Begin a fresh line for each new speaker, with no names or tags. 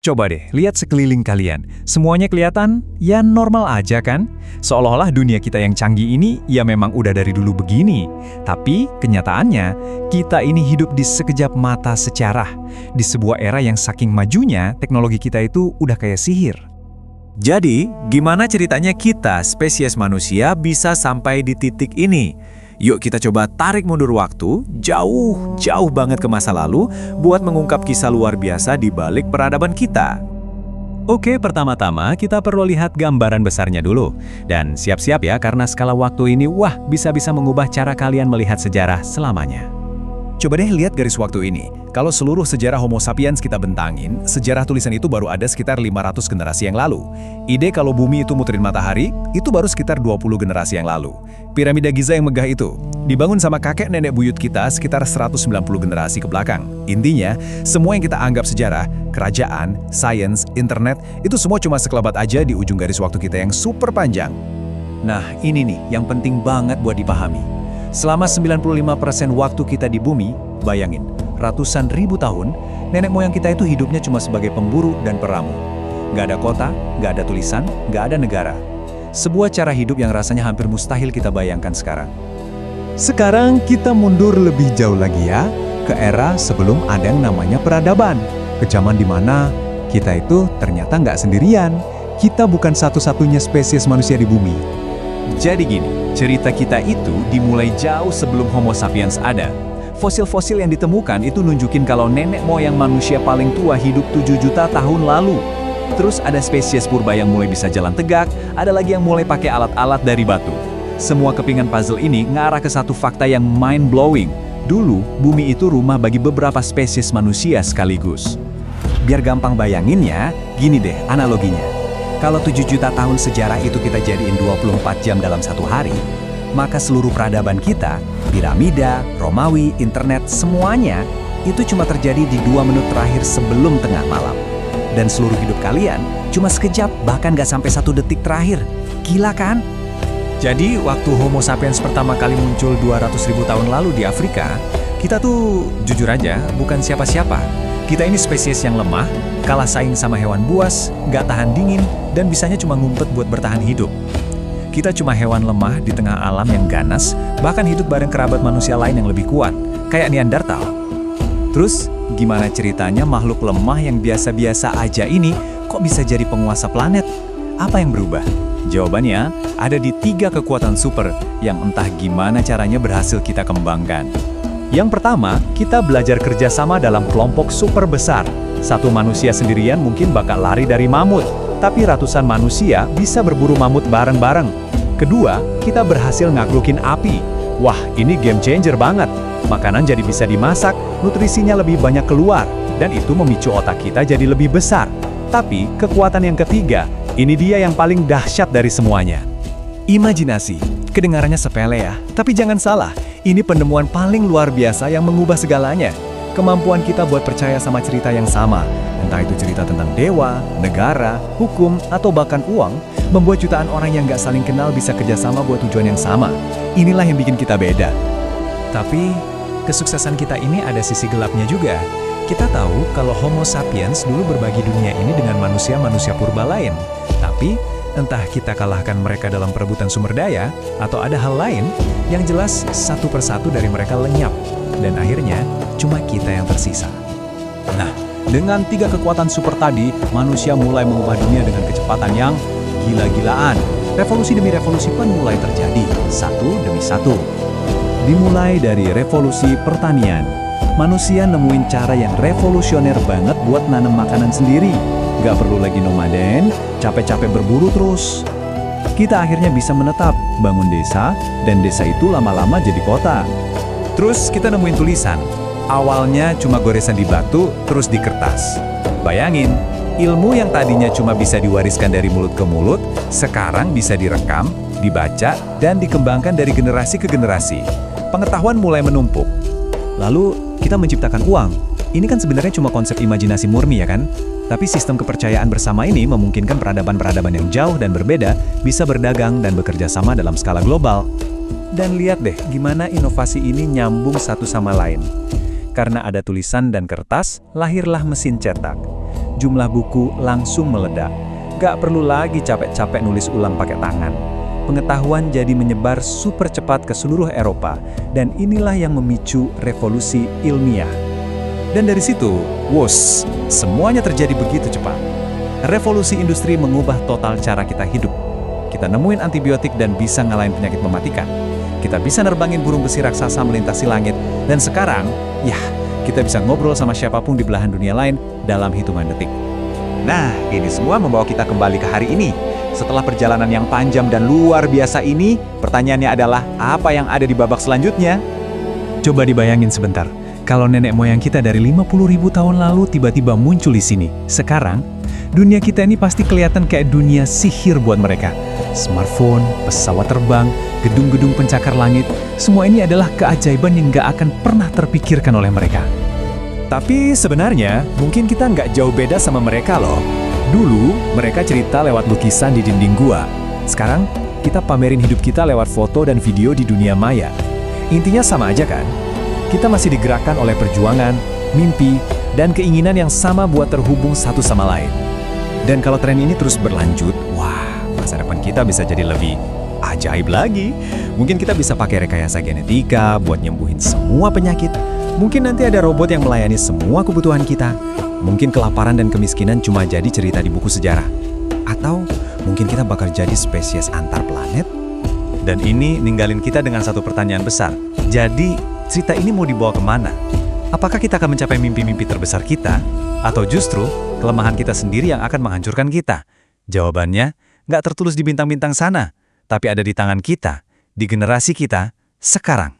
Coba deh, lihat sekeliling kalian. Semuanya kelihatan, ya normal aja kan? Seolah-olah dunia kita yang canggih ini, ya memang udah dari dulu begini. Tapi, kenyataannya, kita ini hidup di sekejap mata sejarah. Di sebuah era yang saking majunya, teknologi kita itu udah kayak sihir. Jadi, gimana ceritanya kita, spesies manusia, bisa sampai di titik ini? Yuk kita coba tarik mundur waktu, jauh banget ke masa lalu, buat mengungkap kisah luar biasa di balik peradaban kita. Oke, pertama-tama kita perlu lihat gambaran besarnya dulu. Dan siap-siap ya, karena skala waktu ini, bisa-bisa mengubah cara kalian melihat sejarah selamanya. Coba deh lihat garis waktu ini. Kalau seluruh sejarah Homo sapiens kita bentangin, sejarah tulisan itu baru ada sekitar 500 generasi yang lalu. Ide kalau bumi itu muterin matahari, itu baru sekitar 20 generasi yang lalu. Piramida Giza yang megah itu, dibangun sama kakek nenek buyut kita sekitar 190 generasi ke belakang. Intinya, semua yang kita anggap sejarah, kerajaan, sains, internet, itu semua cuma sekelebat aja di ujung garis waktu kita yang super panjang. Nah, ini nih yang penting banget buat dipahami. Selama 95% waktu kita di bumi, bayangin, ratusan ribu tahun, nenek moyang kita itu hidupnya cuma sebagai pemburu dan peramu. Nggak ada kota, nggak ada tulisan, nggak ada negara. Sebuah cara hidup yang rasanya hampir mustahil kita bayangkan sekarang. Sekarang kita mundur lebih jauh lagi ya, ke era sebelum ada yang namanya peradaban. Ke zaman dimana kita itu ternyata nggak sendirian. Kita bukan satu-satunya spesies manusia di bumi. Jadi gini, cerita kita itu dimulai jauh sebelum Homo sapiens ada. Fosil-fosil yang ditemukan itu nunjukin kalau nenek moyang manusia paling tua hidup 7 juta tahun lalu. Terus ada spesies purba yang mulai bisa jalan tegak, ada lagi yang mulai pakai alat-alat dari batu. Semua kepingan puzzle ini ngarah ke satu fakta yang mind-blowing. Dulu, bumi itu rumah bagi beberapa spesies manusia sekaligus. Biar gampang bayanginnya, gini deh analoginya. Kalau 7 juta tahun sejarah itu kita jadiin 24 jam dalam satu hari, maka seluruh peradaban kita, piramida, Romawi, internet, semuanya, itu cuma terjadi di 2 menit terakhir sebelum tengah malam. Dan seluruh hidup kalian cuma sekejap, bahkan gak sampai 1 detik terakhir. Gila kan? Jadi, waktu Homo sapiens pertama kali muncul 200.000 tahun lalu di Afrika, kita tuh, jujur aja, bukan siapa-siapa. Kita ini spesies yang lemah, kalah saing sama hewan buas, gak tahan dingin, dan bisanya cuma ngumpet buat bertahan hidup. Kita cuma hewan lemah di tengah alam yang ganas, bahkan hidup bareng kerabat manusia lain yang lebih kuat, kayak Neanderthal. Terus, gimana ceritanya makhluk lemah yang biasa-biasa aja ini kok bisa jadi penguasa planet? Apa yang berubah? Jawabannya ada di 3 kekuatan super yang entah gimana caranya berhasil kita kembangkan. Yang pertama, kita belajar kerjasama dalam kelompok super besar. Satu manusia sendirian mungkin bakal lari dari mamut, tapi ratusan manusia bisa berburu mamut bareng-bareng. Kedua, kita berhasil ngaklukin api. Wah, ini game changer banget. Makanan jadi bisa dimasak, nutrisinya lebih banyak keluar, dan itu memicu otak kita jadi lebih besar. Tapi, kekuatan yang ketiga, ini dia yang paling dahsyat dari semuanya. Imajinasi. Kedengarannya sepele ya, tapi jangan salah, ini penemuan paling luar biasa yang mengubah segalanya. Kemampuan kita buat percaya sama cerita yang sama, entah itu cerita tentang dewa, negara, hukum, atau bahkan uang, membuat jutaan orang yang gak saling kenal bisa kerjasama buat tujuan yang sama. Inilah yang bikin kita beda. Tapi, kesuksesan kita ini ada sisi gelapnya juga. Kita tahu kalau Homo sapiens dulu berbagi dunia ini dengan manusia-manusia purba lain. Tapi, entah kita kalahkan mereka dalam perebutan sumber daya, atau ada hal lain, yang jelas satu persatu dari mereka lenyap. Dan akhirnya, cuma kita yang tersisa. Nah, dengan 3 kekuatan super tadi, manusia mulai mengubah dunia dengan kecepatan yang gila-gilaan. Revolusi demi revolusi pun mulai terjadi, satu demi satu. Dimulai dari revolusi pertanian. Manusia nemuin cara yang revolusioner banget buat nanam makanan sendiri. Gak perlu lagi nomaden, capek-capek berburu terus. Kita akhirnya bisa menetap, bangun desa, dan desa itu lama-lama jadi kota. Terus kita nemuin tulisan. Awalnya cuma goresan di batu, terus di kertas. Bayangin, ilmu yang tadinya cuma bisa diwariskan dari mulut ke mulut, sekarang bisa direkam, dibaca, dan dikembangkan dari generasi ke generasi. Pengetahuan mulai menumpuk. Lalu, kita menciptakan uang. Ini kan sebenarnya cuma konsep imajinasi murni ya kan? Tapi sistem kepercayaan bersama ini memungkinkan peradaban-peradaban yang jauh dan berbeda bisa berdagang dan bekerja sama dalam skala global. Dan lihat deh gimana inovasi ini nyambung satu sama lain. Karena ada tulisan dan kertas, lahirlah mesin cetak. jumlah buku langsung meledak. Gak perlu lagi capek-capek nulis ulang pakai tangan. Pengetahuan jadi menyebar super cepat ke seluruh Eropa, dan inilah yang memicu revolusi ilmiah. Dan dari situ, wos, semuanya terjadi begitu cepat. Revolusi industri mengubah total cara kita hidup. Kita nemuin antibiotik dan bisa ngalahin penyakit mematikan. Kita bisa nerbangin burung besi raksasa melintasi langit. Dan sekarang, ya, kita bisa ngobrol sama siapapun di belahan dunia lain dalam hitungan detik. Nah, ini semua membawa kita kembali ke hari ini. Setelah perjalanan yang panjang dan luar biasa ini, pertanyaannya adalah apa yang ada di babak selanjutnya? Coba dibayangin sebentar. Kalau nenek moyang kita dari 50.000 tahun lalu tiba-tiba muncul di sini. Sekarang, dunia kita ini pasti kelihatan kayak dunia sihir buat mereka. Smartphone, pesawat terbang, gedung-gedung pencakar langit, semua ini adalah keajaiban yang nggak akan pernah terpikirkan oleh mereka. Tapi sebenarnya, mungkin kita nggak jauh beda sama mereka loh. Dulu, mereka cerita lewat lukisan di dinding gua. Sekarang, kita pamerin hidup kita lewat foto dan video di dunia maya. Intinya sama aja kan? Kita masih digerakkan oleh perjuangan, mimpi, dan keinginan yang sama buat terhubung satu sama lain. Dan kalau tren ini terus berlanjut, wah, masa depan kita bisa jadi lebih ajaib lagi. Mungkin kita bisa pakai rekayasa genetika buat nyembuhin semua penyakit. Mungkin nanti ada robot yang melayani semua kebutuhan kita. Mungkin kelaparan dan kemiskinan cuma jadi cerita di buku sejarah. Atau mungkin kita bakal jadi spesies antar planet. Dan ini ninggalin kita dengan satu pertanyaan besar. Jadi, cerita ini mau dibawa kemana? Apakah kita akan mencapai mimpi-mimpi terbesar kita? Atau justru kelemahan kita sendiri yang akan menghancurkan kita? Jawabannya nggak tertulis di bintang-bintang sana, tapi ada di tangan kita, di generasi kita, sekarang.